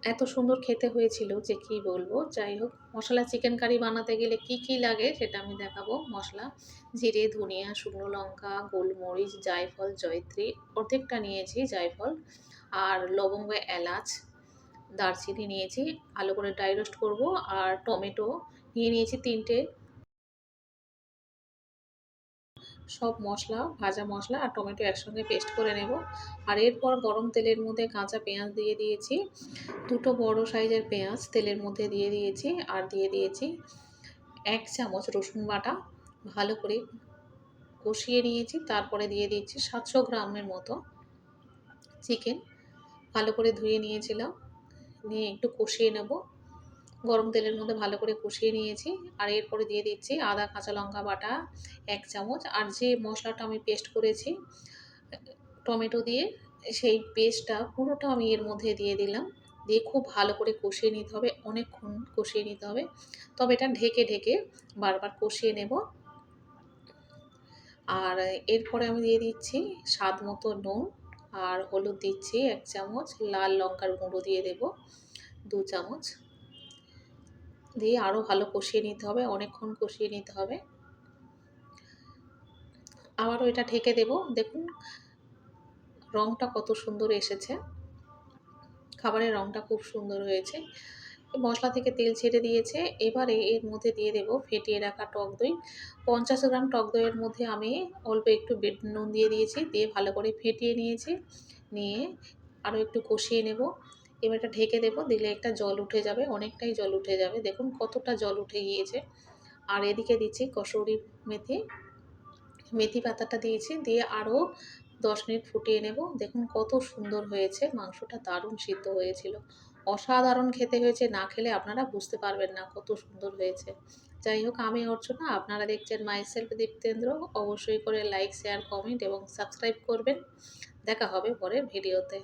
এত সুন্দর খেতে হয়েছিল যে কি বলবো। যাই হোক, মশলা চিকেন কারি বানাতে গেলে কি কি লাগে সেটা আমি দেখাবো। মশলা: জিরে, ধনিয়া, শুকনো লঙ্কা, গোলমরিচ, জায়ফল, জয়িত্রী, অর্ধেকটা নিয়েছি জায়ফল, আর লবঙ্গ, এলাচ, দারচিনি নিয়েছি। ভালো করে ড্রাই রোস্ট করবো। আর টমেটো নিয়ে নিয়েছি 3টে। সব মশলা, ভাজা মশলা আর টমেটো একসঙ্গে পেস্ট করে নেব। আর এরপর গরম তেলের মধ্যে কাঁচা পেঁয়াজ দিয়ে দিয়েছি। 2টো বড় সাইজের পেঁয়াজ তেলের মধ্যে দিয়ে দিয়েছি। আর দিয়ে দিয়েছি 1 চামচ রসুন বাটা। ভালো করে কষিয়ে নিয়েছি। তারপরে দিয়ে দিচ্ছি 700 গ্রামের মতো চিকেন। ভালো করে ধুয়ে নিয়েছিলাম। নিয়ে একটু কষিয়ে নেব। গরম তেলের মধ্যে ভালো করে কষিয়ে নিয়েছি। আর এরপরে দিয়ে দিচ্ছি আদা কাঁচা লঙ্কা বাটা 1 চামচ। আর যে মশলাটা আমি পেস্ট করেছি টমেটো দিয়ে, সেই পেস্টটা পুরোটা আমি এর মধ্যে দিয়ে দিলাম। দিয়ে খুব ভালো করে কষিয়ে নিতে হবে, অনেকক্ষণ কষিয়ে নিতে হবে। তবে এটা ঢেকে ঢেকে বারবার কষিয়ে নেব। আর এরপরে আমি দিয়ে দিচ্ছি স্বাদ মতো নুন। আর হলুদ দিচ্ছি 1 চামচ। লাল লঙ্কার গুঁড়ো দিয়ে দেব 2 চামচ। দিয়ে আরও ভালো কষিয়ে নিতে হবে, অনেকক্ষণ কষিয়ে নিতে হবে। আবারও এটা ঢেকে দেব। দেখুন রংটা কত সুন্দর এসেছে। খাবারের রংটা খুব সুন্দর হয়েছে। মশলা থেকে তেল ছেড়ে দিয়েছে। এবারে এর মধ্যে দিয়ে দেব ফেটিয়ে রাখা টক দই। 50 গ্রাম টক দইয়ের মধ্যে আমি অল্প একটু বিট নুন দিয়ে দিয়েছি। দিয়ে ভালো করে ফেটিয়ে নিয়েছি। নিয়ে আরও একটু কষিয়ে নেব। এবার এটা ঢেকে দেব। দিলে একটা জল উঠে যাবে, অনেকটাই জল উঠে যাবে। দেখুন কতটা জল উঠে গিয়েছে। আর এদিকে দিচ্ছি কসুরি মেথি। মেথি পাতাটা দিয়েছি। দিয়ে আরও 10 মিনিট ফুটিয়ে নেব। দেখুন কত সুন্দর হয়েছে। মাংসটা দারুণ সিদ্ধ হয়েছিল। অসাধারণ খেতে হয়েছে। না খেলে আপনারা বুঝতে পারবেন না কত সুন্দর হয়েছে। যাই হোক, আমি অর্চনা, আপনারা দেখছেন মাইসেলফ দীপ্তেন্দ্র। অবশ্যই করে লাইক, শেয়ার, কমেন্ট এবং সাবস্ক্রাইব করবেন। দেখা হবে পরের ভিডিওতে।